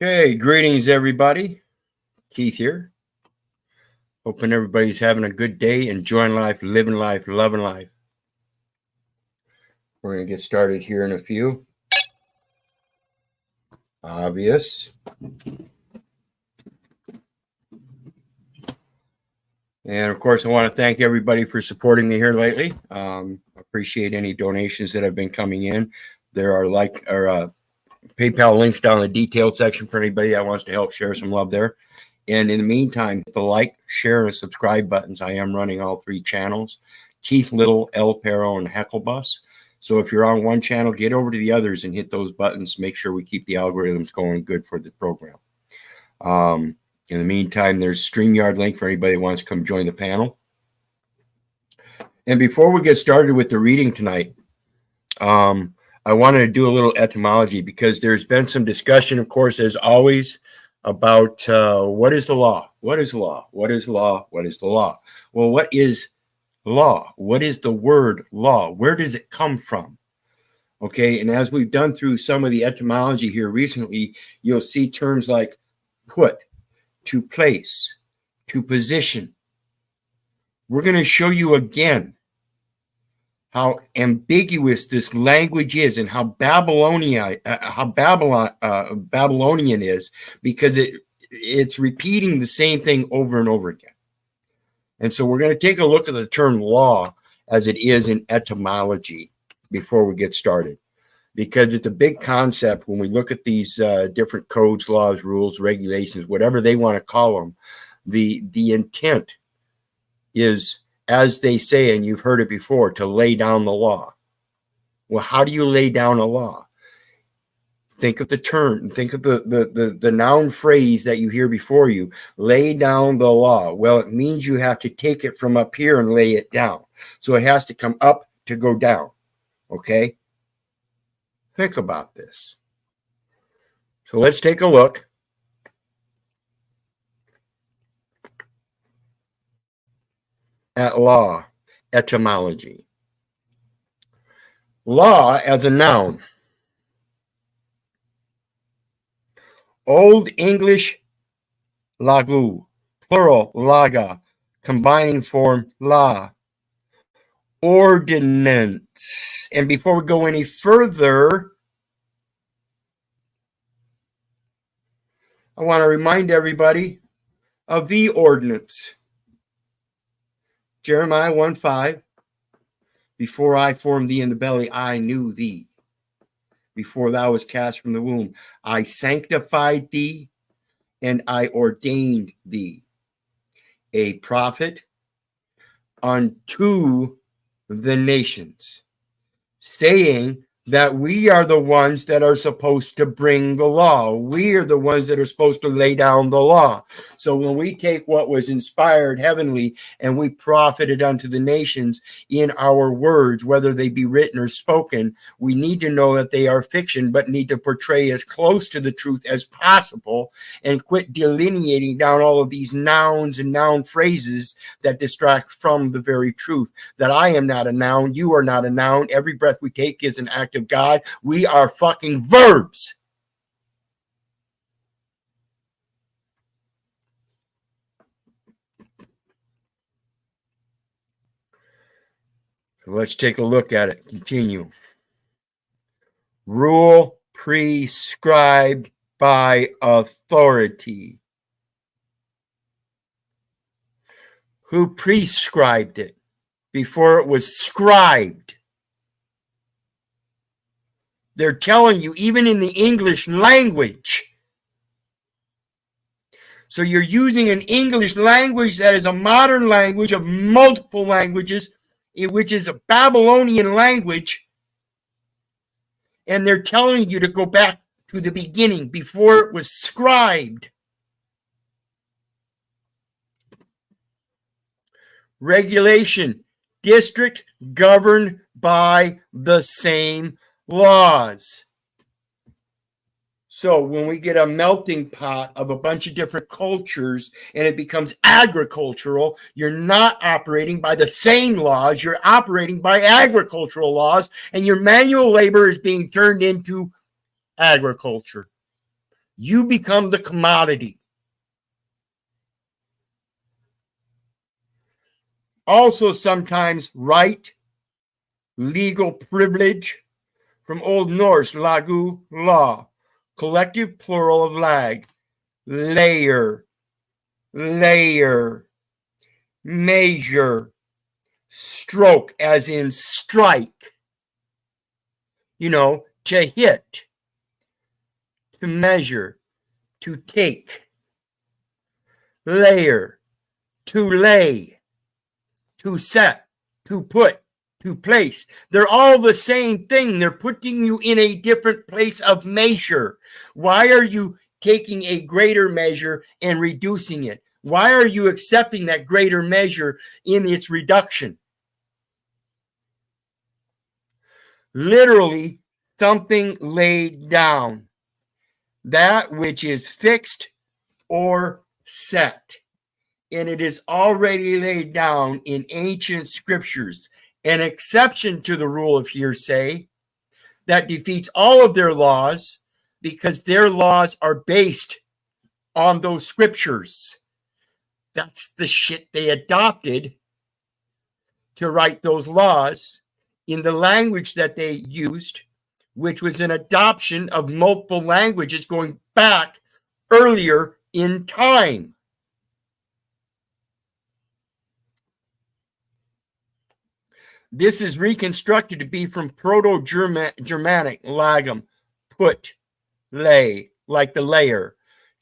Okay, greetings everybody. Keith here. Hoping everybody's having a good day, enjoying life, living life, loving life. We're going to get started here in a few. Obvious. And of course, I want to thank everybody for supporting me here lately. Appreciate any donations that have been coming in. There are PayPal links down in the detailed section for anybody that wants to help share some love there. And in the meantime, hit the like, share, and subscribe buttons. I am running all three channels: Keith Little, El Perro, and Hecklebus. So if you're on one channel, get over to the others and hit those buttons. Make sure we keep the algorithms going good for the program. In the meantime, there's StreamYard link for anybody who wants to come join the panel. And before we get started with the reading tonight, I wanted to do a little etymology because there's been some discussion, of course, as always, about what is the law? What is law? What is law? What is the law? Well, what is law? What is the word law? Where does it come from? Okay, and as we've done through some of the etymology here recently, you'll see terms like put, to place, to position. We're going to show you again how ambiguous this language is and how Babylonian is, because it's repeating the same thing over and over again. And so we're going to take a look at the term law as it is in etymology before we get started, because it's a big concept when we look at these different codes, laws, rules, regulations, whatever they want to call them. The intent is, as they say, and you've heard it before, to lay down the law. Well, how do you lay down a law? Think of the term, think of the noun phrase that you hear before you, lay down the law. Well, it means you have to take it from up here and lay it down. So it has to come up to go down, okay? Think about this. So let's take a look. At law, etymology. Law as a noun. Old English lagu, plural laga, combining form la. Ordinance. And before we go any further, I want to remind everybody of the ordinance. Jeremiah 1:5, before I formed thee in the belly, I knew thee. Before thou was cast from the womb, I sanctified thee and I ordained thee a prophet unto the nations, saying that we are the ones that are supposed to bring the law. We are the ones that are supposed to lay down the law. So when we take what was inspired heavenly and we prophet it unto the nations in our words, whether they be written or spoken, we need to know that they are fiction, but need to portray as close to the truth as possible and quit delineating down all of these nouns and noun phrases that distract from the very truth. That I am not a noun, you are not a noun. Every breath we take is an act of God. We are fucking verbs. So let's take a look at it. Continue. Rule prescribed by authority. Who prescribed it before it was scribed? They're telling you, even in the English language. So you're using an English language that is a modern language of multiple languages, which is a Babylonian language. And they're telling you to go back to the beginning before it was scribed. Regulation, district governed by the same laws. So when we get a melting pot of a bunch of different cultures and it becomes agricultural, you're not operating by the same laws, you're operating by agricultural laws, and your manual labor is being turned into agriculture. You become the commodity. Also, sometimes right, legal privilege, from Old Norse, lagu, law, collective plural of lag, layer, layer, measure, stroke, as in strike, you know, to hit, to measure, to take, layer, to lay, to set, to put, to place. They're all the same thing. They're putting you in a different place of measure. Why are you taking a greater measure and reducing it? Why are you accepting that greater measure in its reduction? Literally, something laid down, that which is fixed or set. And it is already laid down in ancient scriptures, an exception to the rule of hearsay that defeats all of their laws, because their laws are based on those scriptures. That's the shit they adopted to write those laws in the language that they used, which was an adoption of multiple languages going back earlier in time. This is reconstructed to be from Proto-Germanic lagum, put, lay, like the layer,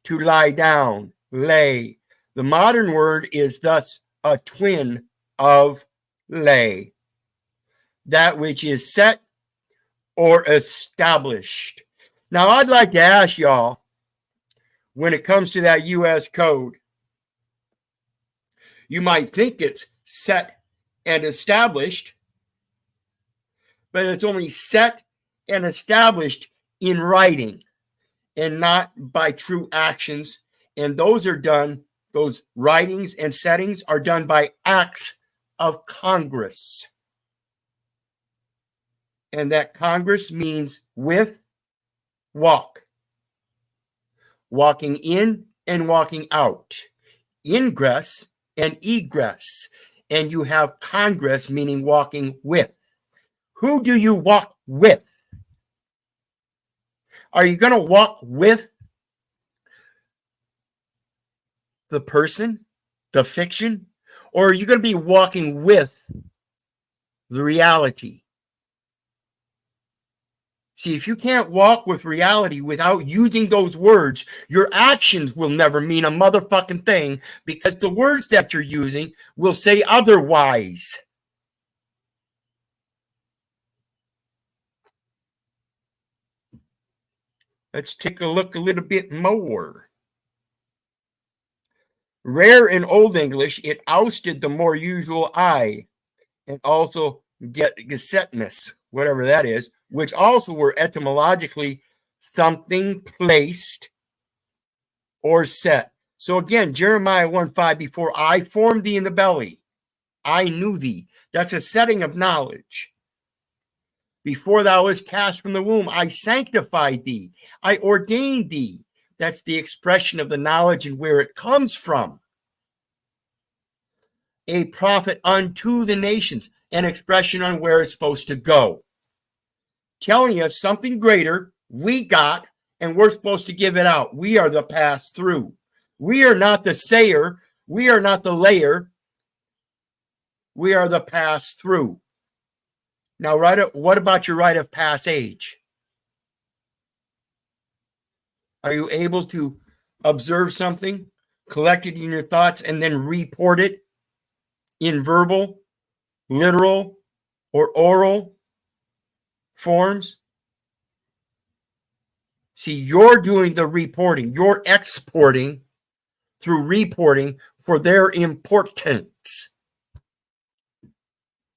to lie down, lay. The modern word is thus a twin of lay, that which is set or established. Now, I'd like to ask y'all, when it comes to that U.S. code, you might think it's set and established, but it's only set and established in writing and not by true actions. And those are done, those writings and settings are done by acts of Congress. And that Congress means with, walk. Walking in and walking out. Ingress and egress. And you have Congress, meaning walking with. Who do you walk with? Are you going to walk with the person, the fiction? Or are you going to be walking with the reality? See, if you can't walk with reality without using those words, your actions will never mean a motherfucking thing, because the words that you're using will say otherwise. Let's take a look a little bit more. Rare in Old English, it ousted the more usual I, and also gesetness, whatever that is, which also were etymologically something placed or set. So again, Jeremiah 1:5, before I formed thee in the belly, I knew thee. That's a setting of knowledge. Before thou wast cast from the womb, I sanctified thee. I ordained thee. That's the expression of the knowledge and where it comes from. A prophet unto the nations, an expression on where it's supposed to go. Telling us something greater we got, and we're supposed to give it out. We are the pass through. We are not the sayer. We are not the layer. We are the pass through. Now, what about your rite of passage? Are you able to observe something, collect it in your thoughts, and then report it in verbal, literal, or oral forms? See, you're doing the reporting. You're exporting through reporting for their importance.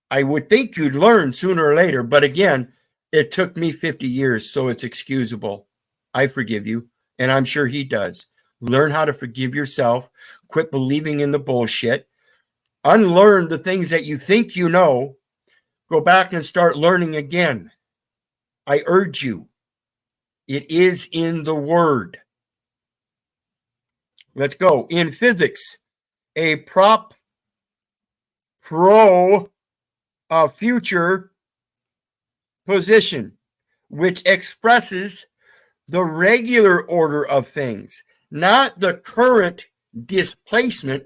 I would think you'd learn sooner or later, but again, it took me 50 years, so it's excusable. I forgive you, and I'm sure he does. Learn how to forgive yourself. Quit believing in the bullshit. Unlearn the things that you think you know. Go back and start learning again. I urge you. It is in the Word. Let's go. In physics, a future position, which expresses the regular order of things, not the current displacement,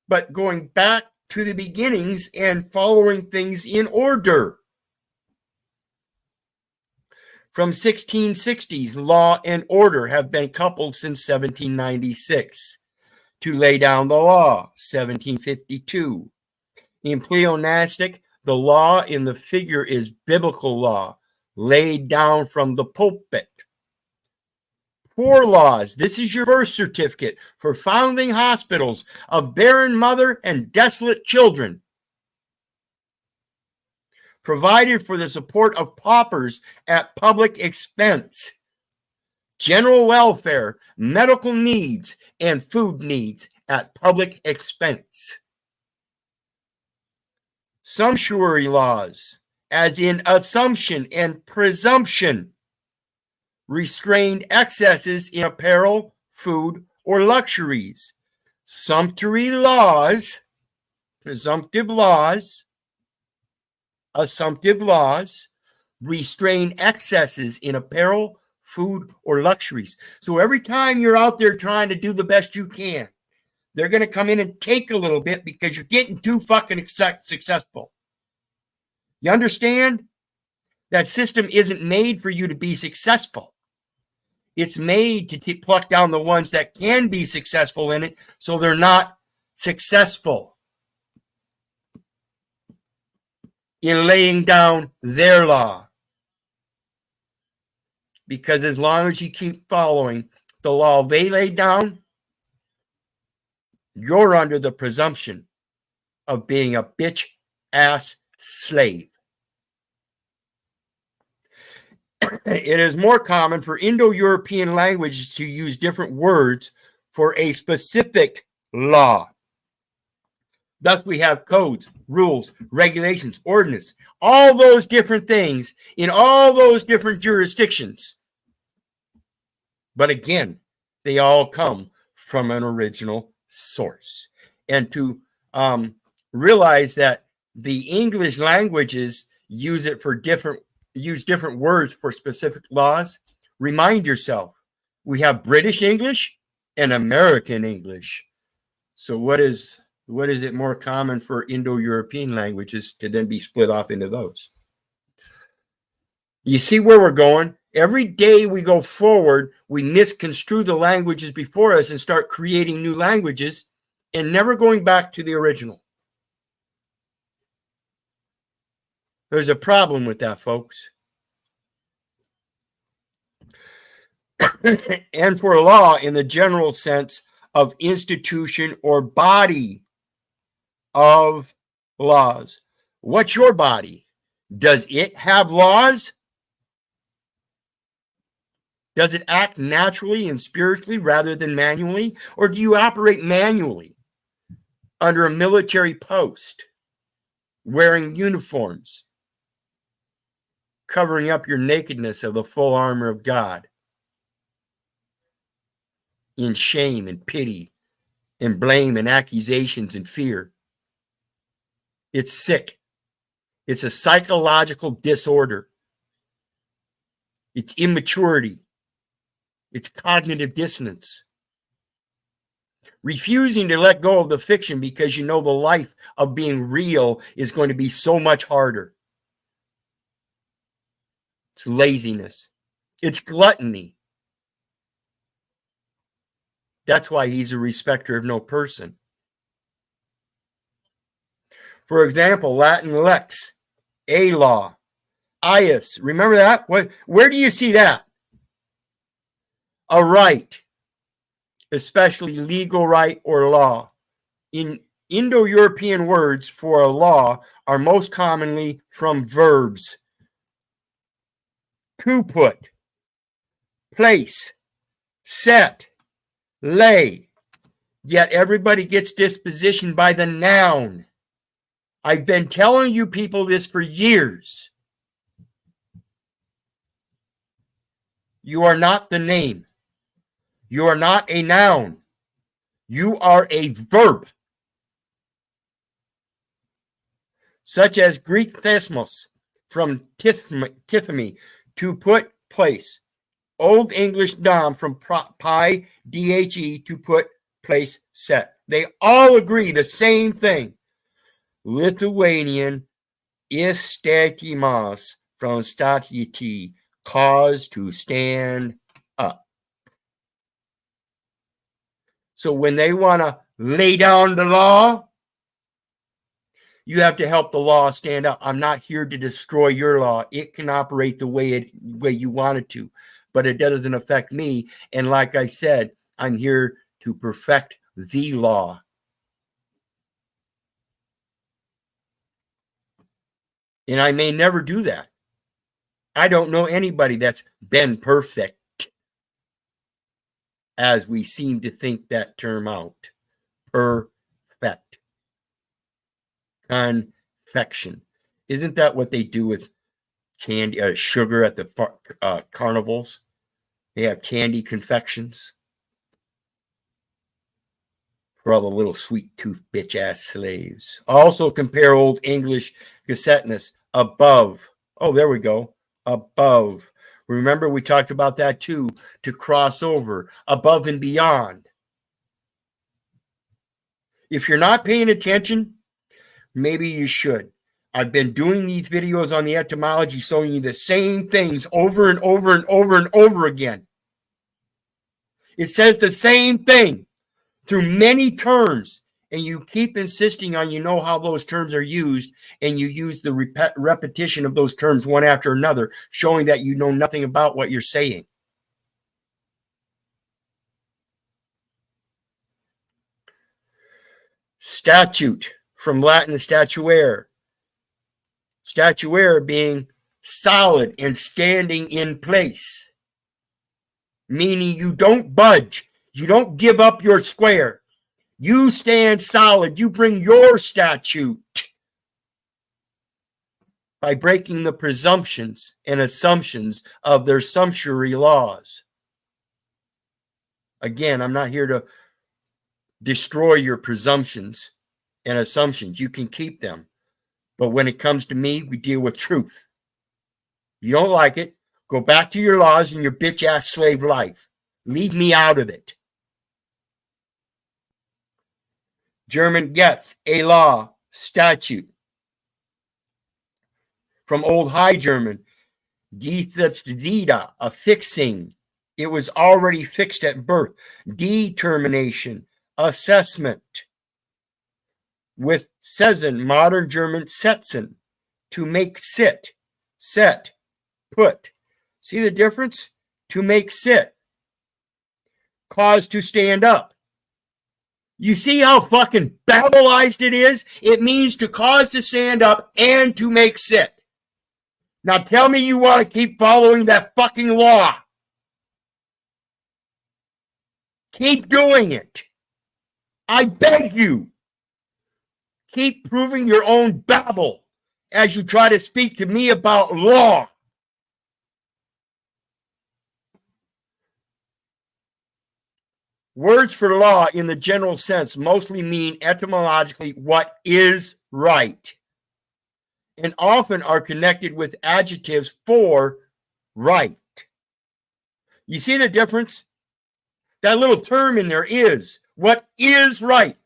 but going back to the beginnings and following things in order. From 1660s, law and order have been coupled since 1796. To lay down the law, 1752. In pleonastic, the law in the figure is biblical law, laid down from the pulpit. Poor laws, this is your birth certificate for founding hospitals of barren mother and desolate children. Provided for the support of paupers at public expense. General welfare, medical needs, and food needs at public expense. Sumptuary laws, as in assumption and presumption. Restrained excesses in apparel, food, or luxuries. Sumptuary laws, presumptive laws, assumptive laws, restrain excesses in apparel, food, or luxuries. So every time you're out there trying to do the best you can, they're going to come in and take a little bit because you're getting too fucking successful. You understand? That system isn't made for you to be successful. It's made to pluck down the ones that can be successful in it so they're not successful in laying down their law. Because as long as you keep following the law they lay down, you're under the presumption of being a bitch-ass slave. It is more common for Indo-European languages to use different words for a specific law. Thus, we have codes, rules, regulations, ordinance, all those different things in all those different jurisdictions. But again, they all come from an original source. And to realize that the English languages use different words for specific laws, remind yourself, we have British English and American English. So what is it more common for Indo-European languages to then be split off into those? You see where we're going? Every day we go forward, we misconstrue the languages before us and start creating new languages and never going back to the original. There's a problem with that, folks. And for law, in the general sense of institution or body of laws. What's your body? Does it have laws? Does it act naturally and spiritually rather than manually? Or do you operate manually under a military post, wearing uniforms, covering up your nakedness of the full armor of God, in shame and pity and blame and accusations and fear? It's sick. It's a psychological disorder. It's immaturity. It's cognitive dissonance. Refusing to let go of the fiction because you know the life of being real is going to be so much harder. It's laziness. It's gluttony. That's why he's a respecter of no person. For example, Latin lex, a law, ius. Remember that? Where do you see that? A right, especially legal right or law. In Indo-European words for a law are most commonly from verbs. To put, place, set, lay. Yet everybody gets disposition by the noun. I've been telling you people this for years. You are not the name. You are not a noun. You are a verb, such as Greek thesmos from tithemi, to put place. Old English dom from pi, dhe, to put place, set. They all agree the same thing. Lithuanian įstatymas from statyti, cause to stand up. So when they want to lay down the law, you have to help the law stand up. I'm not here to destroy your law. It can operate the way you want it to, but it doesn't affect me. And like I said, I'm here to perfect the law. And I may never do that. I don't know anybody that's been perfect, as we seem to think that term out. Perfect. Confection. Isn't that what they do with candy, sugar at the carnivals? They have candy confections for all the little sweet tooth bitch ass slaves. Also compare Old English gassetness above. Oh, there we go. Above. Remember, we talked about that too, to cross over, above and beyond. If you're not paying attention, maybe you should. I've been doing these videos on the etymology, showing you the same things over and over and over and over again. It says the same thing through many terms, and you keep insisting on you know how those terms are used, and you use the repetition of those terms one after another, showing that you know nothing about what you're saying. Statute, from Latin statuere. Statuere being solid and standing in place, meaning you don't budge. You don't give up your square. You stand solid. You bring your statute by breaking the presumptions and assumptions of their sumptuary laws. Again, I'm not here to destroy your presumptions and assumptions. You can keep them. But when it comes to me, we deal with truth. You don't like it, go back to your laws and your bitch ass slave life. Leave me out of it. German gets a law, statute. From Old High German, Gesetzlieder, a fixing. It was already fixed at birth. Determination, assessment. With setzen, modern German setzen, to make sit, set, put. See the difference? To make sit. Cause to stand up. You see how fucking babblized it is? It means to cause to stand up and to make sit. Now tell me you want to keep following that fucking law. Keep doing it. I beg you. Keep proving your own babble as you try to speak to me about law. Words for law in the general sense mostly mean etymologically what is right, and often are connected with adjectives for right. You see the difference? That little term in there is what is right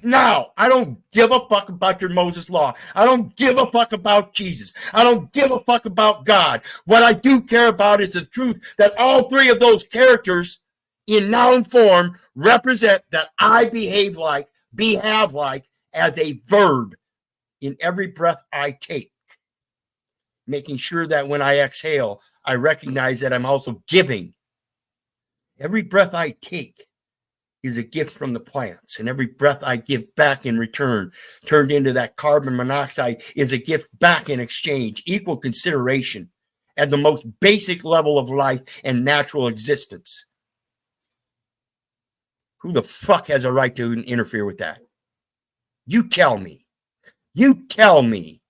now. I don't give a fuck about your Moses law. I don't give a fuck about Jesus. I don't give a fuck about God. What I do care about is the truth that all three of those characters in noun form represent that I behave like as a verb in every breath I take, making sure that when I exhale, I recognize that I'm also giving. Every breath I take is a gift from the plants, and every breath I give back in return, turned into that carbon monoxide, is a gift back in exchange. Equal consideration at the most basic level of life and natural existence. Who the fuck has a right to interfere with that? You tell me. You tell me.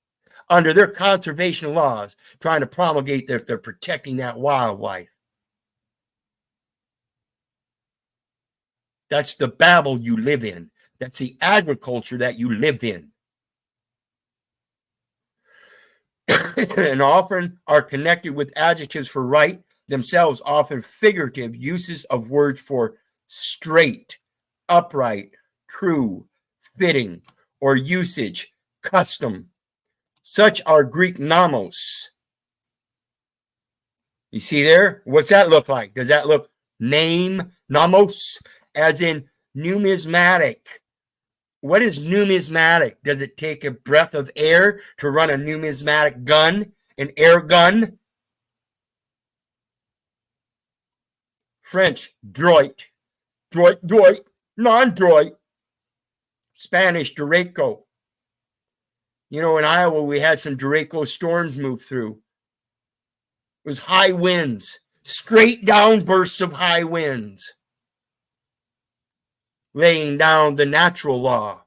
Under their conservation laws, trying to promulgate that they're protecting that wildlife. That's the Babel you live in. That's the agriculture that you live in. And often are connected with adjectives for right, themselves often figurative uses of words for straight, upright, true, fitting, or usage, custom. Such are Greek nomos. You see there? What's that look like? Does that look name, nomos, as in numismatic? What is numismatic? Does it take a breath of air to run a numismatic gun, an air gun? French, droit, droit, droit, non-droit. Spanish, derecho. You know, in Iowa, we had some derecho storms move through. It was high winds, straight down bursts of high winds, laying down the natural law.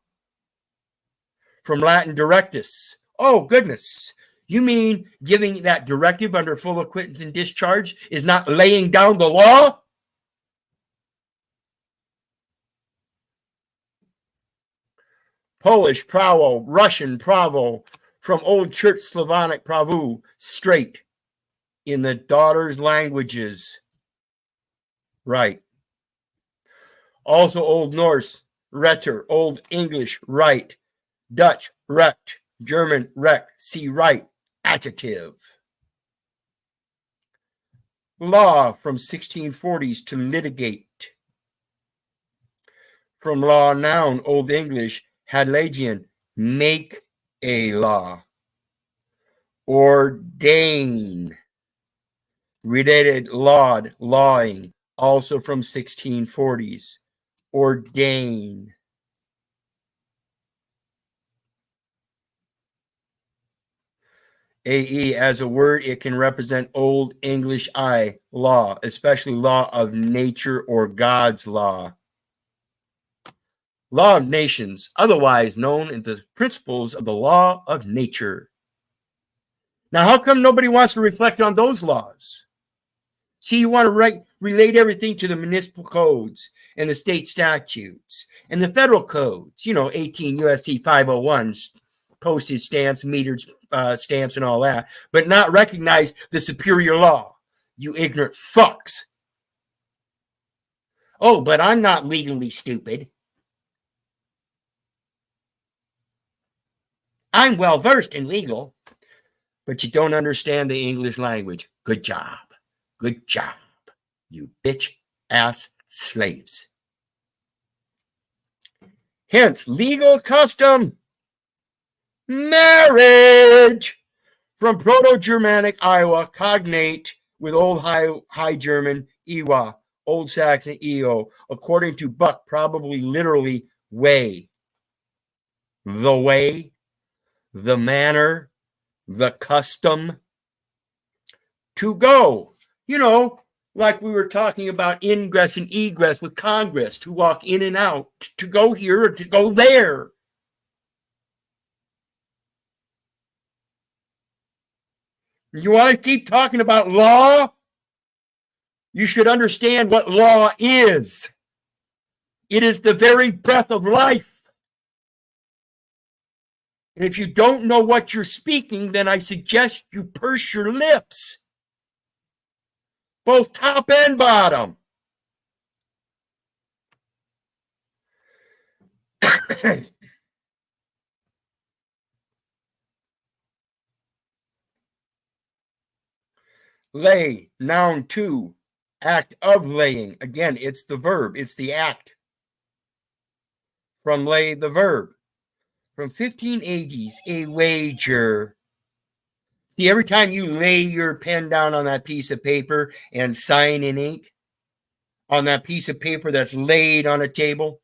From Latin, directus. Oh, goodness. You mean giving that directive under full acquittance and discharge is not laying down the law? Polish, prawo, Russian, pravo, from Old Church Slavonic, pravu, straight, in the daughters' languages. Right. Also Old Norse, retter, Old English, right, Dutch, recht, German, recht, see right, adjective. Law, from 1640s, to litigate. From law, noun, Old English, hadlegian, make a law. Ordain, related, laud, lawing, also from 1640s. Ordain. AE, as a word, it can represent Old English law, especially law of nature or God's law. Law of nations, otherwise known as the principles of the law of nature. Now, how come nobody wants to reflect on those laws? See, you want to relate everything to the municipal codes and the state statutes and the federal codes, 18 USC 501s, postage stamps, metered stamps, and all that, but not recognize the superior law. You ignorant fucks. Oh, but I'm not legally stupid. I'm well versed in legal, but you don't understand the English language. Good job. Good job, you bitch ass slaves. Hence, legal custom. Marriage. From Proto-Germanic Iowa, cognate with Old High German Iwa, Old Saxon Eo, according to Buck, probably literally way. The way, the manner, the custom. To go. Like we were talking about ingress and egress with Congress, to walk in and out, to go here or to go there. You want to keep talking about law? You should understand what law is. It is the very breath of life. And if you don't know what you're speaking, then I suggest you purse your lips. Both top and bottom. Lay, noun 2, act of laying. Again, it's the verb, it's the act. From lay, the verb. From 1580s, a wager. See, every time you lay your pen down on that piece of paper and sign in ink, on that piece of paper that's laid on a table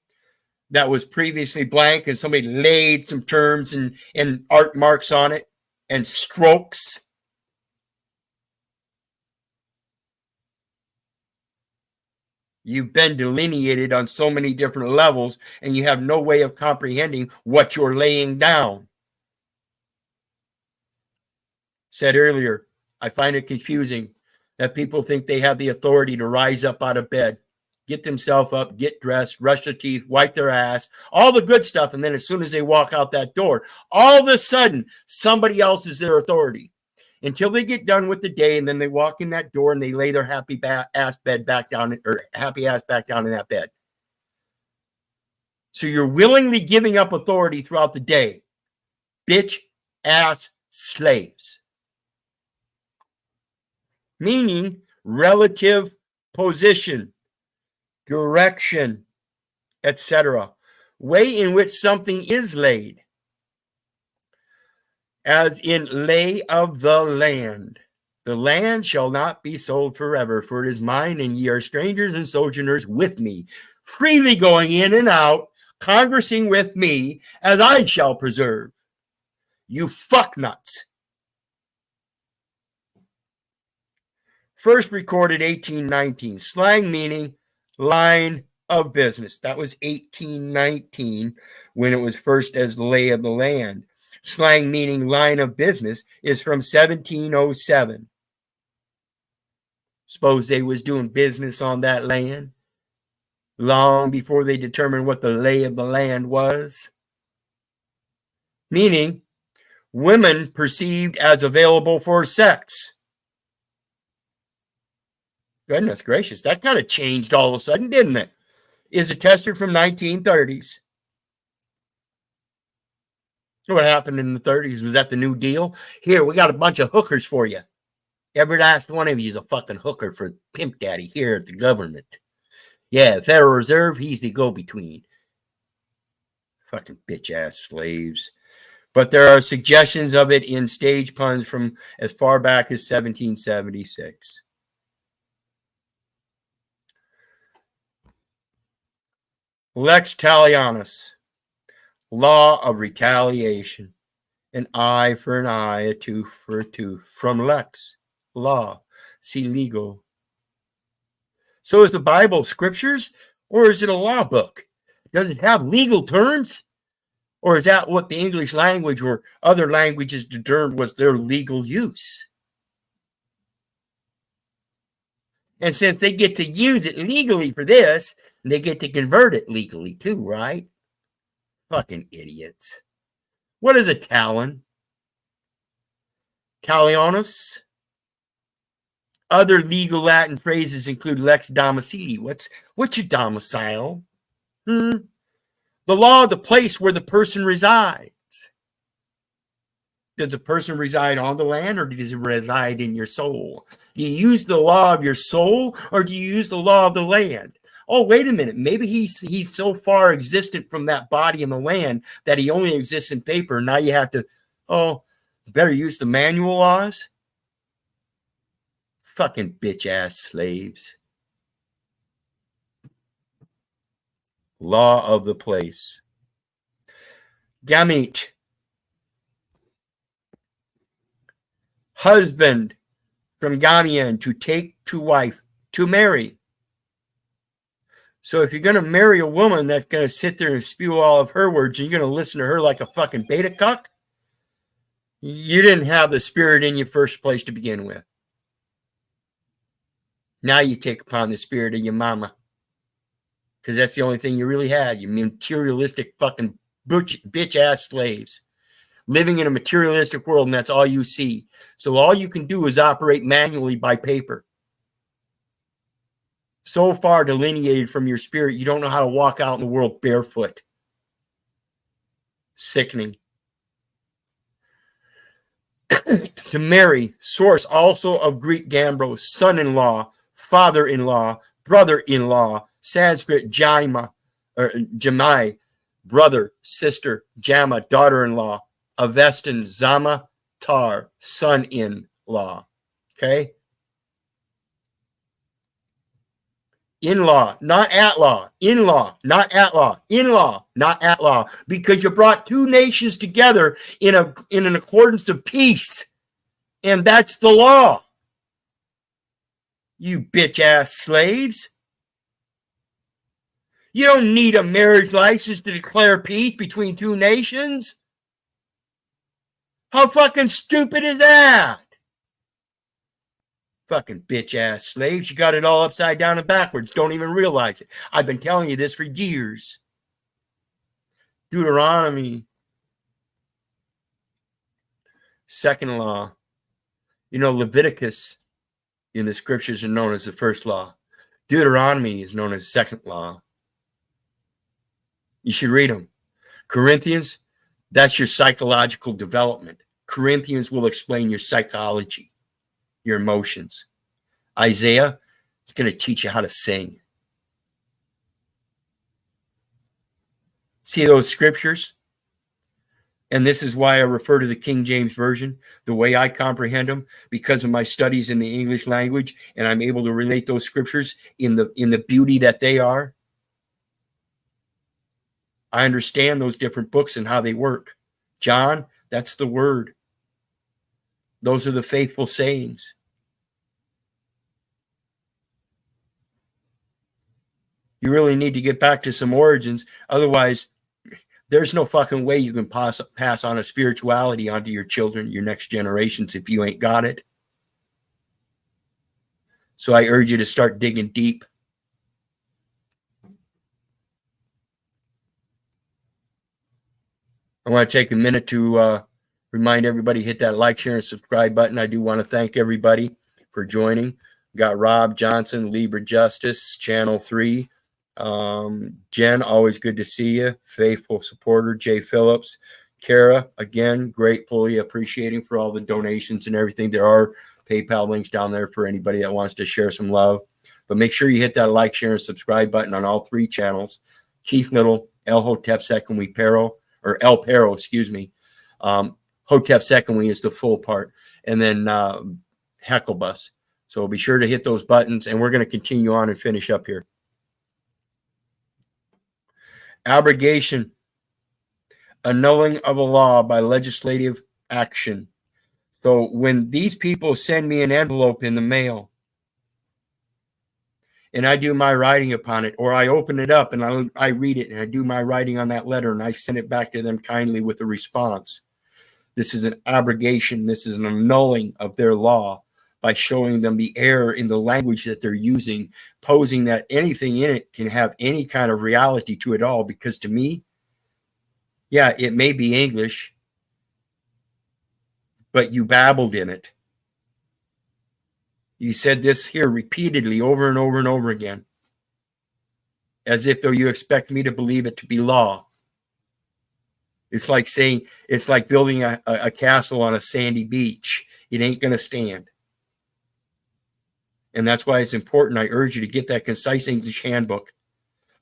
that was previously blank, and somebody laid some terms and art marks on it and strokes. You've been delineated on so many different levels, and you have no way of comprehending what you're laying down. Said earlier, I find it confusing that people think they have the authority to rise up out of bed get themselves up, get dressed, brush their teeth, wipe their ass, all the good stuff. And then as soon as they walk out that door, all of a sudden, somebody else is their authority until they get done with the day. And then they walk in that door and they lay their happy ass back down in that bed. So you're willingly giving up authority throughout the day. Bitch ass slaves. Meaning relative position, direction, etc. Way in which something is laid. As in lay of the land. The land shall not be sold forever, for it is mine, and ye are strangers and sojourners with me, freely going in and out, conversing with me, as I shall preserve. You fucknuts. First recorded 1819. Slang meaning line of business. That was 1819 when it was first as lay of the land. Slang meaning line of business is from 1707. Suppose they was doing business on that land long before they determined what the lay of the land was. Meaning women perceived as available for sex. Goodness gracious, that kind of changed all of a sudden, didn't it? Is attested from 1930s. What happened in the 30s? Was that the New Deal? Here, we got a bunch of hookers for you. Every last one of you is a fucking hooker for Pimp Daddy here at the government. Yeah, Federal Reserve, he's the go-between. Fucking bitch-ass slaves. But there are suggestions of it in stage puns from as far back as 1776. Lex talionis, law of retaliation. An eye for an eye, a tooth for a tooth. From lex, law. See legal. So is the Bible scriptures, or is it a law book? Does it have legal terms? Or is that what the English language or other languages determined was their legal use? And since they get to use it legally for this, they get to convert it legally too, right? Fucking idiots. What is a talon? Talionis. Other legal Latin phrases include lex domicili. What's your domicile? The law of the place where the person resides. Does the person reside on the land, or does it reside in your soul? Do you use the law of your soul, or do you use the law of the land? Oh, wait a minute. Maybe he's so far existent from that body in the land that he only exists in paper. Now you have to, better use the manual laws. Fucking bitch-ass slaves. Law of the place. Gamete. Husband, from gamian, to take to wife, to marry. So if you're going to marry a woman that's going to sit there and spew all of her words, and you're going to listen to her like a fucking beta cuck, you didn't have the spirit in your first place to begin with. Now you take upon the spirit of your mama. Because that's the only thing you really had. You materialistic fucking bitch-ass slaves. Living in a materialistic world, and that's all you see. So all you can do is operate manually by paper. So far delineated from your spirit, you don't know how to walk out in the world barefoot. Sickening. To marry, source also of Greek gambros, son-in-law, father-in-law, brother-in-law, Sanskrit jaima, or jamai, brother, sister, jama, daughter-in-law, Avestan, zama, tar, son-in-law. Okay? In-law, not at-law. In-law, not at-law. In-law, not at-law. Because you brought two nations together in an accordance of peace. And that's the law. You bitch-ass slaves. You don't need a marriage license to declare peace between two nations. How fucking stupid is that? Fucking bitch-ass slaves. You got it all upside down and backwards. Don't even realize it. I've been telling you this for years. Deuteronomy. Second law. You know, Leviticus in the scriptures are known as the first law. Deuteronomy is known as the second law. You should read them. Corinthians, that's your psychological development. Corinthians will explain your psychology, your emotions. Isaiah, it's going to teach you how to sing. See those scriptures? And this is why I refer to the King James Version, the way I comprehend them, because of my studies in the English language, and I'm able to relate those scriptures in the beauty that they are. I understand those different books and how they work. John, that's the word. Those are the faithful sayings. You really need to get back to some origins. Otherwise, there's no fucking way you can pass on a spirituality onto your children, your next generations, if you ain't got it. So I urge you to start digging deep. I want to take a minute to remind everybody, hit that like, share, and subscribe button. I do want to thank everybody for joining. Got Rob Johnson, Libra Justice, Channel 3. Jen, always good to see you. Faithful supporter, Jay Phillips. Kara, again, gratefully appreciating for all the donations and everything. There are PayPal links down there for anybody that wants to share some love. But make sure you hit that like, share, and subscribe button on all three channels. Keith Little, El Hotep Secondly Pero, or El Pero, excuse me. Hotep Secondly is the full part. And then Hecklebus. So be sure to hit those buttons, and we're going to continue on and finish up here. Abrogation, annulling of a law by legislative action. So when these people send me an envelope in the mail and I do my writing upon it, or I open it up and I read it and I do my writing on that letter and I send it back to them kindly with a response, this is an abrogation. This is an annulling of their law by showing them the error in the language that they're using, posing that anything in it can have any kind of reality to it all. Because to me, yeah, it may be English, but you babbled in it. You said this here repeatedly over and over and over again, as if though you expect me to believe it to be law. It's like saying, it's like building a castle on a sandy beach. It ain't going to stand. And that's why it's important. I urge you to get that Concise English Handbook,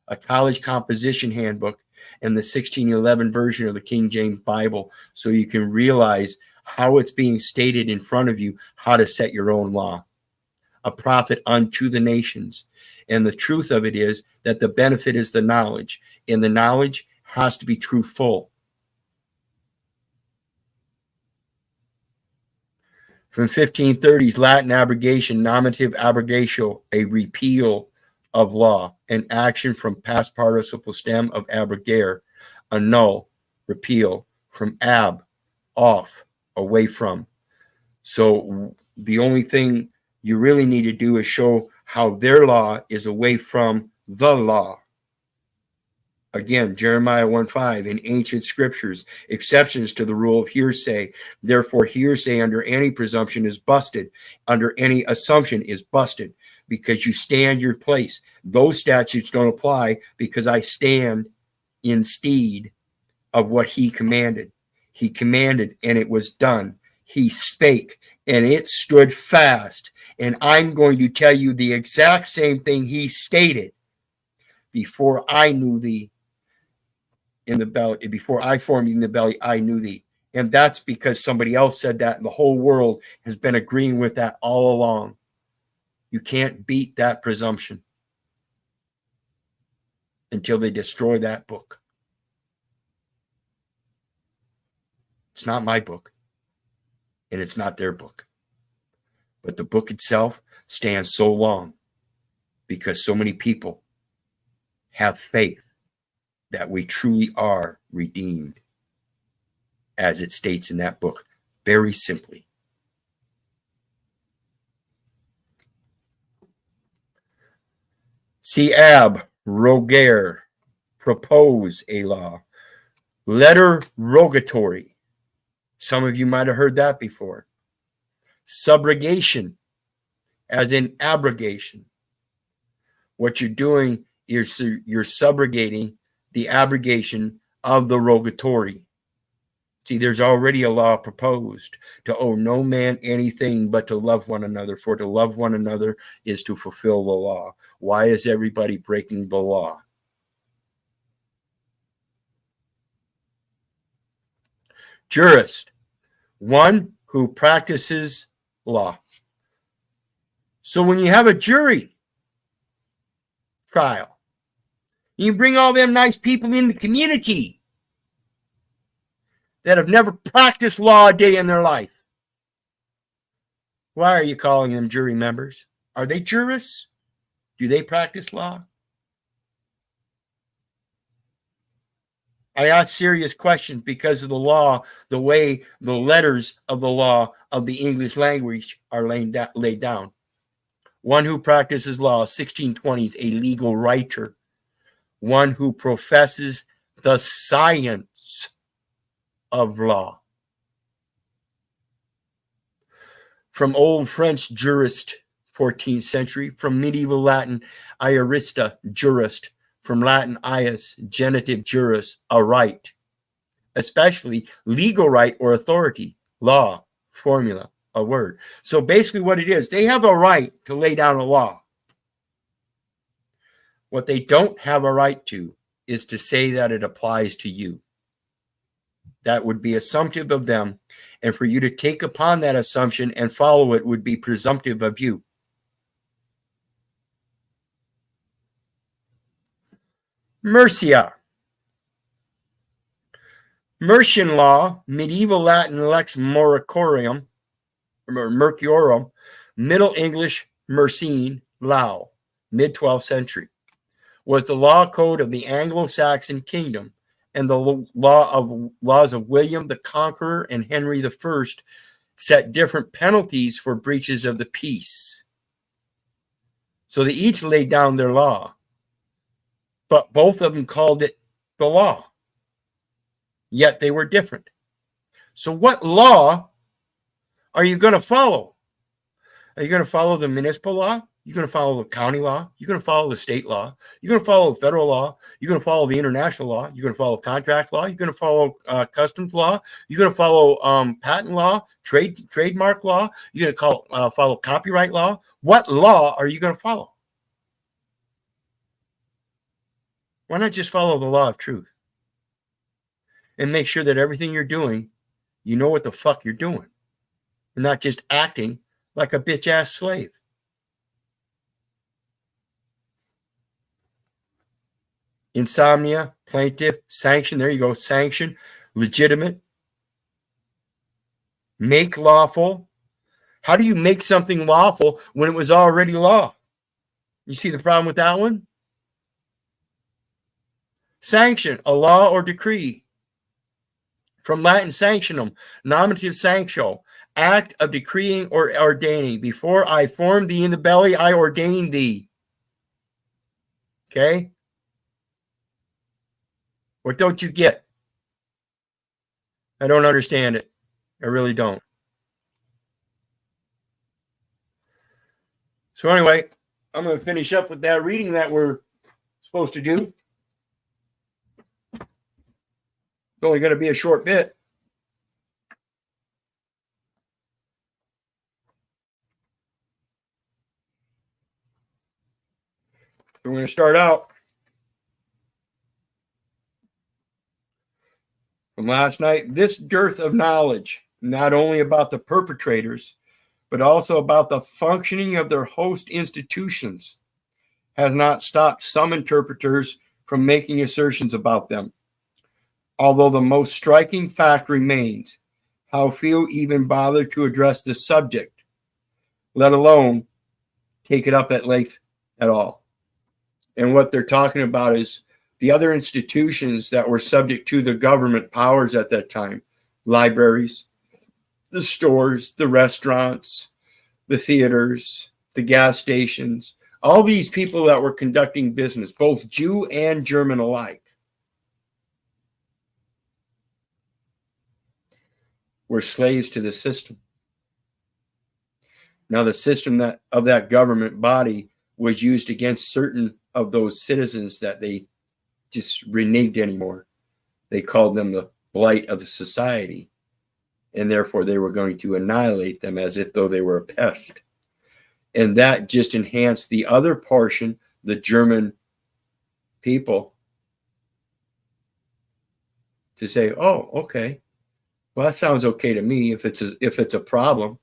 a college composition handbook, and the 1611 version of the King James Bible, so you can realize how it's being stated in front of you, how to set your own law. A prophet unto the nations. And the truth of it is that the benefit is the knowledge, and the knowledge has to be truthful. From 1530s Latin abrogation, nominative abrogatio, a repeal of law, an action from past participle stem of abrogare, annul, repeal, from ab, off, away from. So the only thing you really need to do is show how their law is away from the law. Again, Jeremiah 1:5, in ancient scriptures, exceptions to the rule of hearsay. Therefore, hearsay under any presumption is busted. Under any assumption is busted, because you stand your place. Those statutes don't apply because I stand instead of what he commanded. He commanded, and it was done. He spake, and it stood fast. And I'm going to tell you the exact same thing he stated. Before I knew thee in the belly, before I formed you in the belly, I knew thee. And that's because somebody else said that, and the whole world has been agreeing with that all along. You can't beat that presumption until they destroy that book. It's not my book, and it's not their book. But the book itself stands so long because so many people have faith that we truly are redeemed, as it states in that book, very simply. See ab, rogare, propose a law. Letter rogatory. Some of you might have heard that before. Subrogation, as in abrogation. What you're doing is you're subrogating the abrogation of the rogatory. See, there's already a law proposed to owe no man anything but to love one another, for to love one another is to fulfill the law. Why is everybody breaking the law? Jurist, one who practices law. So when you have a jury trial, you bring all them nice people in the community that have never practiced law a day in their life. Why are you calling them jury members? Are they jurists? Do they practice law? I ask serious questions because of the law, the way the letters of the law of the English language are laid down. One who practices law, 1620s, a legal writer. One who professes the science of law. From Old French jurist, 14th century. From medieval Latin, iarista, jurist. From Latin ius, genitive juris, a right. Especially legal right or authority, law, formula, a word. So basically what it is, they have a right to lay down a law. What they don't have a right to is to say that it applies to you. That would be assumptive of them, and for you to take upon that assumption and follow it would be presumptive of you. Mercia. Mercian law, medieval Latin lex moriciorum, Middle English Mercine, Lao, mid-12th century, was the law code of the Anglo-Saxon kingdom, and the laws of William the Conqueror and Henry I set different penalties for breaches of the peace. So they each laid down their law, but both of them called it the law, yet they were different. So what law are you going to follow? Are you going to follow the municipal law? You're going to follow the county law. You're going to follow the state law. You're going to follow the federal law. You're going to follow the international law. You're going to follow contract law. You're going to follow customs law. You're going to follow patent law, trademark law. You're going to follow copyright law. What law are you going to follow? Why not just follow the law of truth and make sure that everything you're doing, you know what the fuck you're doing, and not just acting like a bitch-ass slave. Insomnia, plaintiff, sanction. There you go. Sanction, legitimate. Make lawful. How do you make something lawful when it was already law? You see the problem with that one? Sanction, a law or decree. From Latin sanctionum, nominative sanctio, act of decreeing or ordaining. Before I formed thee in the belly, I ordained thee. Okay? What don't you get? I don't understand it. I really don't. So anyway, I'm going to finish up with that reading that we're supposed to do. It's only going to be a short bit. So we're going to start out from last night. This dearth of knowledge, not only about the perpetrators, but also about the functioning of their host institutions, has not stopped some interpreters from making assertions about them. Although the most striking fact remains how few even bother to address this subject, let alone take it up at length at all. And what they're talking about is the other institutions that were subject to the government powers at that time: libraries, the stores, the restaurants, the theaters, the gas stations, All these people that were conducting business, both Jew and German alike, were slaves to the system. Now, the system of that government body was used against certain of those citizens that they just reneged anymore. They called them the blight of the society, and therefore they were going to annihilate them as if though they were a pest. And that just enhanced the other portion, the German people, to say, oh, okay, well, that sounds okay to me if it's a problem,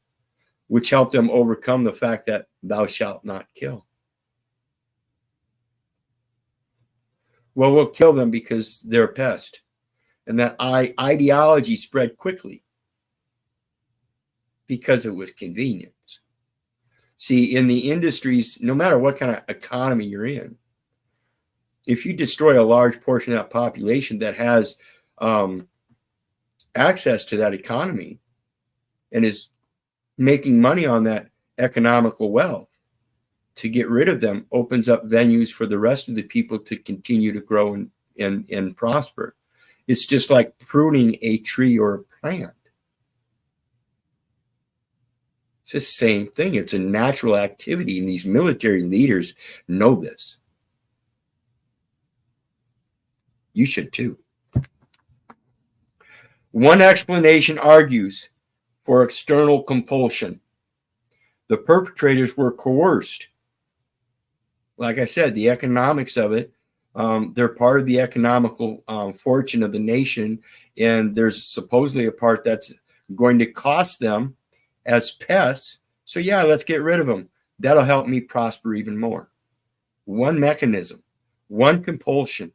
which helped them overcome the fact that thou shalt not kill. Well, we'll kill them because they're a pest. And that ideology spread quickly because it was convenient. See, in the industries, no matter what kind of economy you're in, if you destroy a large portion of that population that has access to that economy and is making money on that economical wealth, to get rid of them opens up venues for the rest of the people to continue to grow and prosper. It's just like pruning a tree or a plant. It's the same thing. It's a natural activity, and these military leaders know this. You should too. One explanation argues for external compulsion. The perpetrators were coerced. Like I said, the economics of it, they're part of the economical fortune of the nation, and there's supposedly a part that's going to cost them as pests. So yeah, let's get rid of them. That'll help me prosper even more. One mechanism, one compulsion,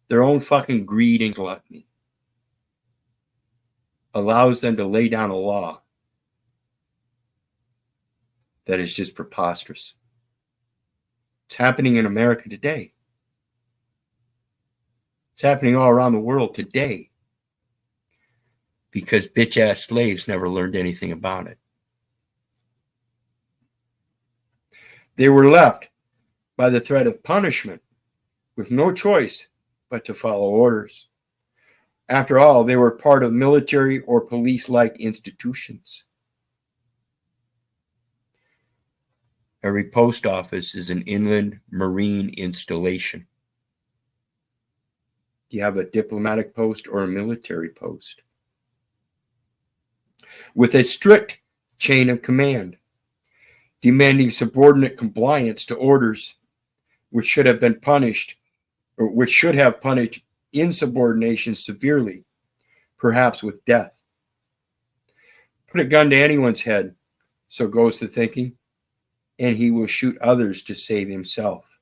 their own fucking greed and gluttony allows them to lay down a law that is just preposterous. It's happening in America today. It's happening all around the world today because bitch-ass slaves never learned anything about it. They were left by the threat of punishment with no choice but to follow orders. After all, they were part of military or police-like institutions. Every post office is an inland marine installation. Do you have a diplomatic post or a military post? With a strict chain of command, demanding subordinate compliance to orders, which should have been punished, or which should have punished insubordination severely, perhaps with death. Put a gun to anyone's head, so goes the thinking, and he will shoot others to save himself.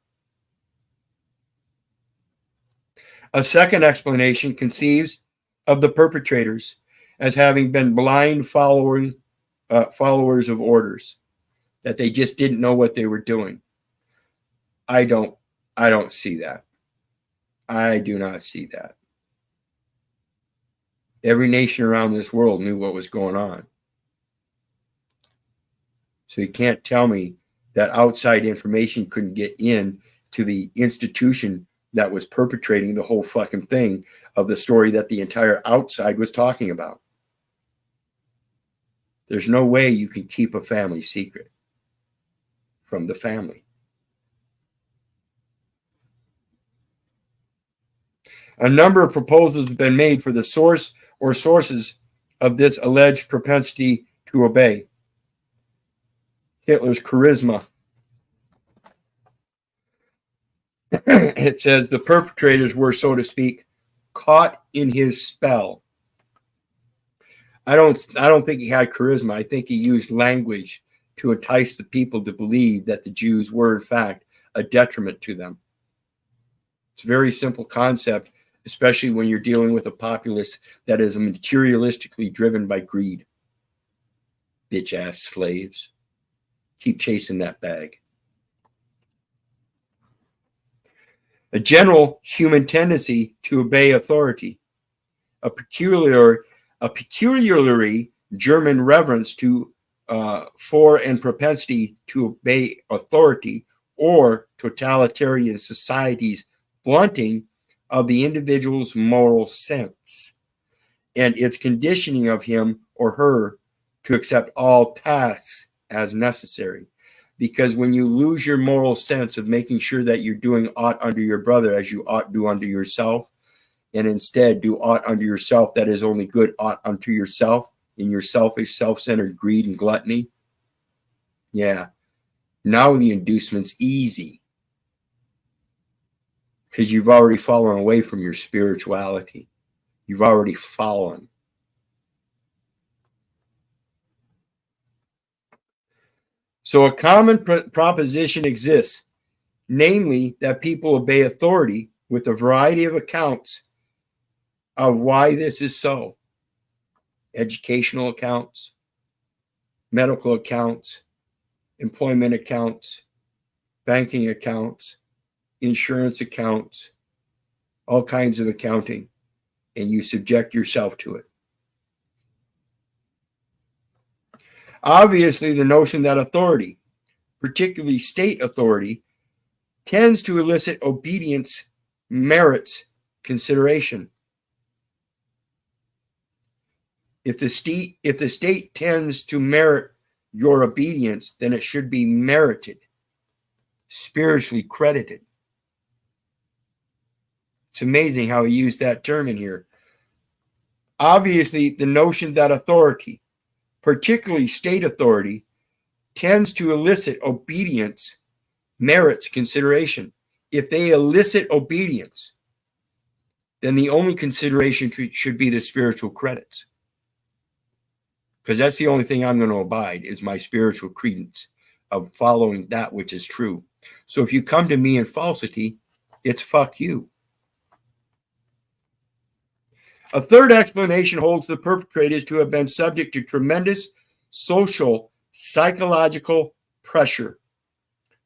A second explanation conceives of the perpetrators as having been blind followers of orders, that they just didn't know what they were doing. I don't see that. I do not see that. Every nation around this world knew what was going on. So you can't tell me that outside information couldn't get in to the institution that was perpetrating the whole fucking thing of the story that the entire outside was talking about. There's no way you can keep a family secret from the family. A number of proposals have been made for the source or sources of this alleged propensity to obey. Hitler's charisma. It says the perpetrators were, so to speak, caught in his spell. I don't think he had charisma. I think he used language to entice the people to believe that the Jews were, in fact, a detriment to them. It's a very simple concept, especially when you're dealing with a populace that is materialistically driven by greed. Bitch-ass slaves. Keep chasing that bag. A general human tendency to obey authority. A peculiarly German reverence for and propensity to obey authority or totalitarian society's blunting of the individual's moral sense and its conditioning of him or her to accept all tasks as necessary. Because when you lose your moral sense of making sure that you're doing aught unto your brother as you ought do unto yourself, and instead do aught unto yourself that is only good aught unto yourself in your selfish, self-centered greed and gluttony, yeah, now the inducement's easy because you've already fallen away from your spirituality. You've already fallen. So a common proposition exists, namely that people obey authority with a variety of accounts of why this is so. Educational accounts, medical accounts, employment accounts, banking accounts, insurance accounts, all kinds of accounting, and you subject yourself to it. Obviously, the notion that authority, particularly state authority, tends to elicit obedience merits consideration. If the state tends to merit your obedience, then it should be merited, spiritually credited. It's amazing how he used that term in here. Obviously, the notion that authority, particularly state authority, tends to elicit obedience merits consideration. If they elicit obedience, then the only consideration should be the spiritual credits. Because that's the only thing I'm going to abide is my spiritual credence of following that which is true. So if you come to me in falsity, it's fuck you. A third explanation holds the perpetrators to have been subject to tremendous social, psychological pressure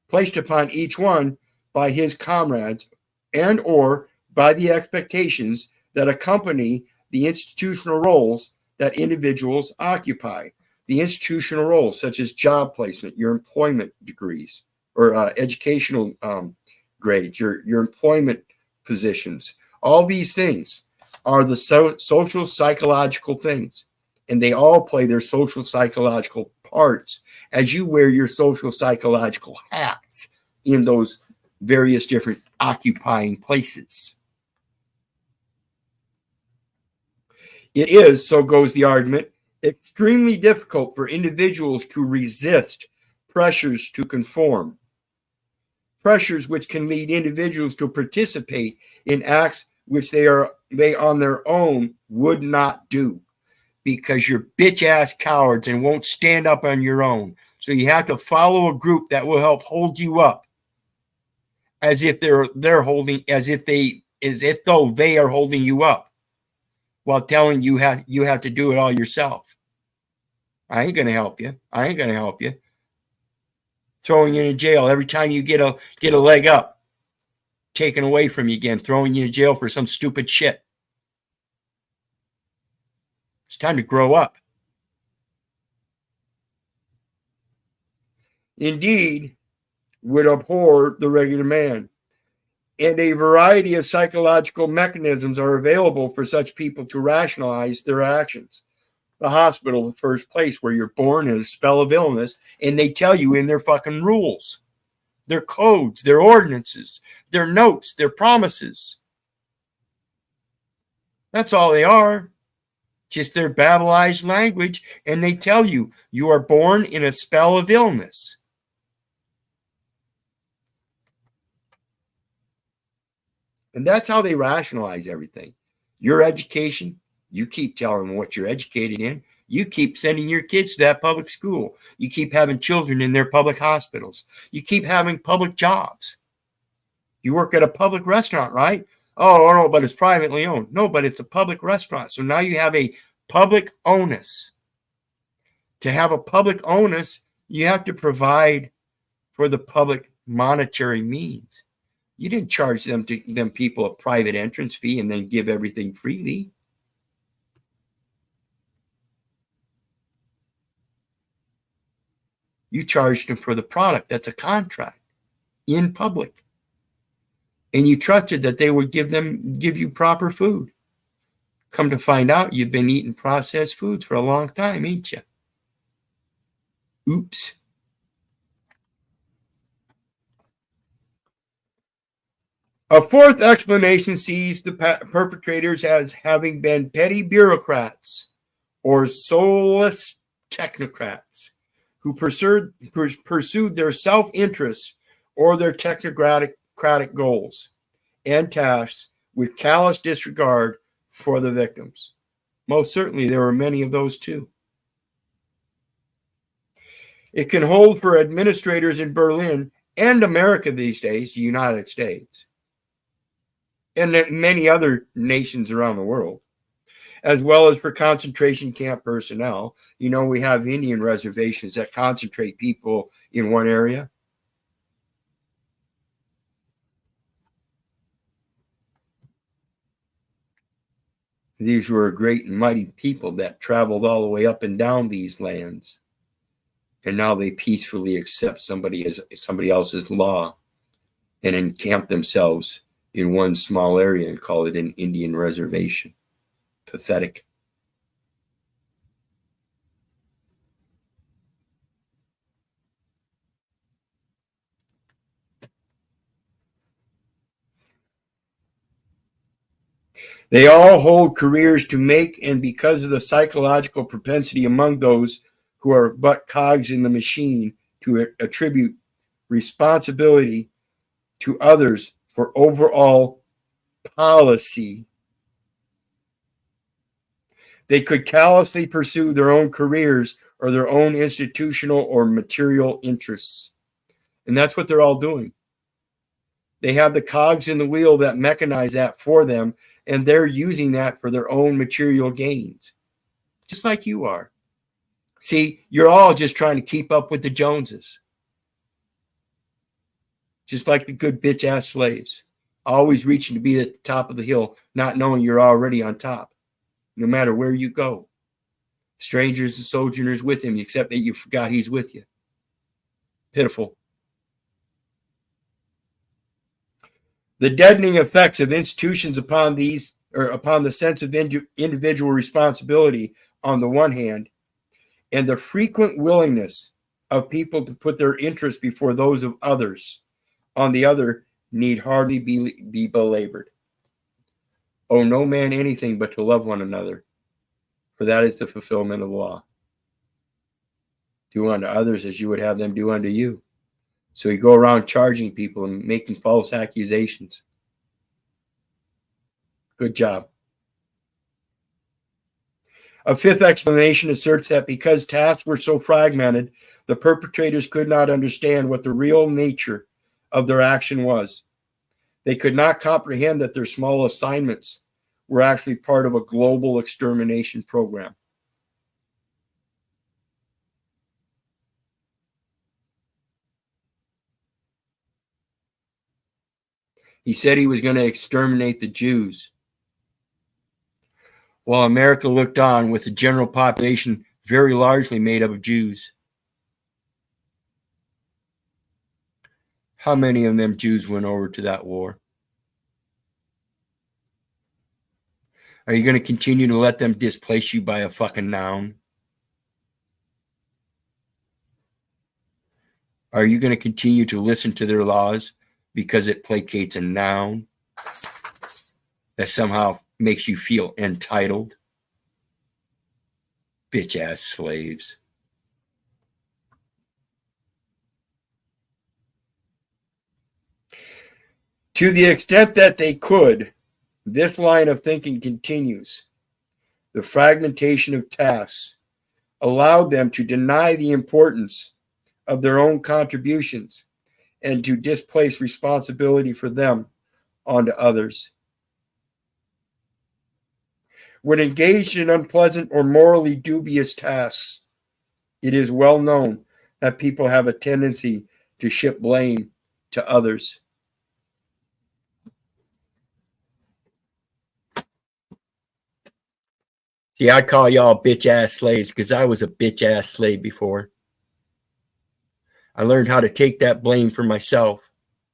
placed upon each one by his comrades and or by the expectations that accompany the institutional roles that individuals occupy. The institutional roles such as job placement, your employment degrees, or educational grades, your employment positions, all these things are the social psychological things, and they all play their social psychological parts as you wear your social psychological hats in those various different occupying places. It is, so goes the argument, extremely difficult for individuals to resist pressures to conform, pressures which can lead individuals to participate in acts which they on their own would not do, because you're bitch ass cowards and won't stand up on your own. So you have to follow a group that will help hold you up, as if they're holding, as if though they are holding you up, while telling you have to do it all yourself. I ain't gonna help you. I ain't gonna help you. Throwing you in jail every time you get a leg up, taken away from you again, throwing you in jail for some stupid shit. It's time to grow up. Indeed, would abhor the regular man. And a variety of psychological mechanisms are available for such people to rationalize their actions. The hospital, the first place where you're born in a spell of illness, and they tell you in their fucking rules, their codes, their ordinances, their notes, their promises. That's all they are. Just their babblized language, and they tell you you are born in a spell of illness. And that's how they rationalize everything. Your education, you keep telling them what you're educated in. You keep sending your kids to that public school. You keep having children in their public hospitals. You keep having public jobs. You work at a public restaurant, right? Oh, no, but it's privately owned. No, but it's a public restaurant. So now you have a public onus. To have a public onus, you have to provide for the public monetary means. You didn't charge them people a private entrance fee and then give everything freely. You charged them for the product. That's a contract. in public. And you trusted that they would give you proper food. Come to find out, you've been eating processed foods for a long time, ain't you? Oops. A fourth explanation sees the perpetrators as having been petty bureaucrats or soulless technocrats who pursued their self-interest or their technocratic goals and tasks with callous disregard for the victims. Most certainly, there were many of those too. It can hold for administrators in Berlin and America these days, the United States, and many other nations around the world, as well as for concentration camp personnel. You know, we have Indian reservations that concentrate people in one area. These were a great and mighty people that traveled all the way up and down these lands. And now they peacefully accept somebody else's law and encamp themselves in one small area and call it an Indian reservation. Pathetic. They all hold careers to make, and because of the psychological propensity among those who are but cogs in the machine to attribute responsibility to others for overall policy, they could callously pursue their own careers or their own institutional or material interests. And that's what they're all doing. They have the cogs in the wheel that mechanize that for them, and they're using that for their own material gains, just like you are. See, you're all just trying to keep up with the Joneses, just like the good bitch-ass slaves, always reaching to be at the top of the hill, not knowing you're already on top, no matter where you go. Strangers and sojourners with him, except that you forgot he's with you. Pitiful. The deadening effects of institutions upon the sense of individual responsibility on the one hand, and the frequent willingness of people to put their interests before those of others on the other, need hardly be belabored. Owe no man anything but to love one another, for that is the fulfillment of the law. Do unto others as you would have them do unto you. So you go around charging people and making false accusations. Good job. A fifth explanation asserts that because tasks were so fragmented, the perpetrators could not understand what the real nature of their action was. They could not comprehend that their small assignments were actually part of a global extermination program. He said he was going to exterminate the Jews, while America looked on with the general population very largely made up of Jews. How many of them Jews went over to that war? Are you going to continue to let them displace you by a fucking noun? Are you going to continue to listen to their laws because it placates a noun that somehow makes you feel entitled? Bitch-ass slaves. To the extent that they could, this line of thinking continues. The fragmentation of tasks allowed them to deny the importance of their own contributions and to displace responsibility for them onto others. When engaged in unpleasant or morally dubious tasks, it is well known that people have a tendency to shift blame to others. See, I call y'all bitch-ass slaves because I was a bitch-ass slave before. I learned how to take that blame for myself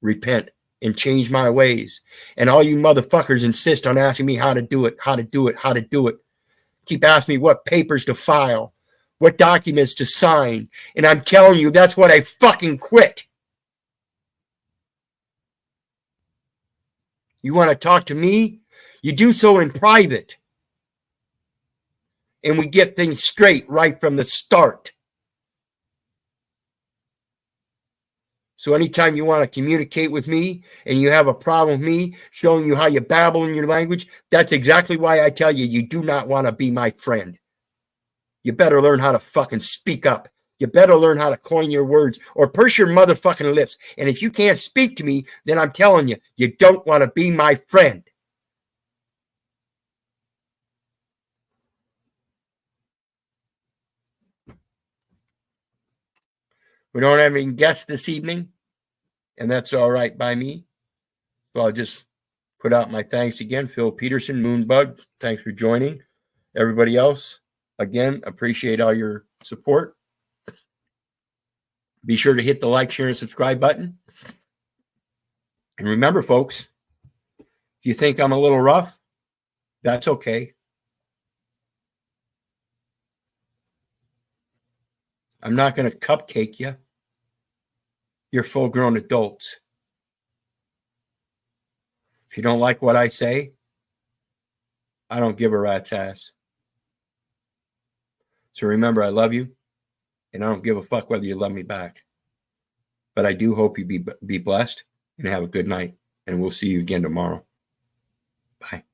repent, and change my ways. And all you motherfuckers insist on asking me how to do it, how to do it, how to do it. Keep asking me what papers to file, what documents to sign. And I'm telling you, that's what I fucking quit. You want to talk to me? You do so in private. And we get things straight right from the start. So anytime you want to communicate with me and you have a problem with me showing you how you babble in your language, that's exactly why I tell you, you do not want to be my friend. You better learn how to fucking speak up. You better learn how to coin your words or purse your motherfucking lips. And if you can't speak to me, then I'm telling you, you don't want to be my friend. We don't have any guests this evening, and that's all right by me. So I'll just put out my thanks again. Phil Peterson, Moonbug, thanks for joining. Everybody else, again, appreciate all your support. Be sure to hit the like, share, and subscribe button. And remember, folks, if you think I'm a little rough, that's okay. I'm not going to cupcake you. You're full-grown adults. If you don't like what I say, I don't give a rat's ass. So remember, I love you, and I don't give a fuck whether you love me back. But I do hope you be blessed and have a good night, and we'll see you again tomorrow. Bye.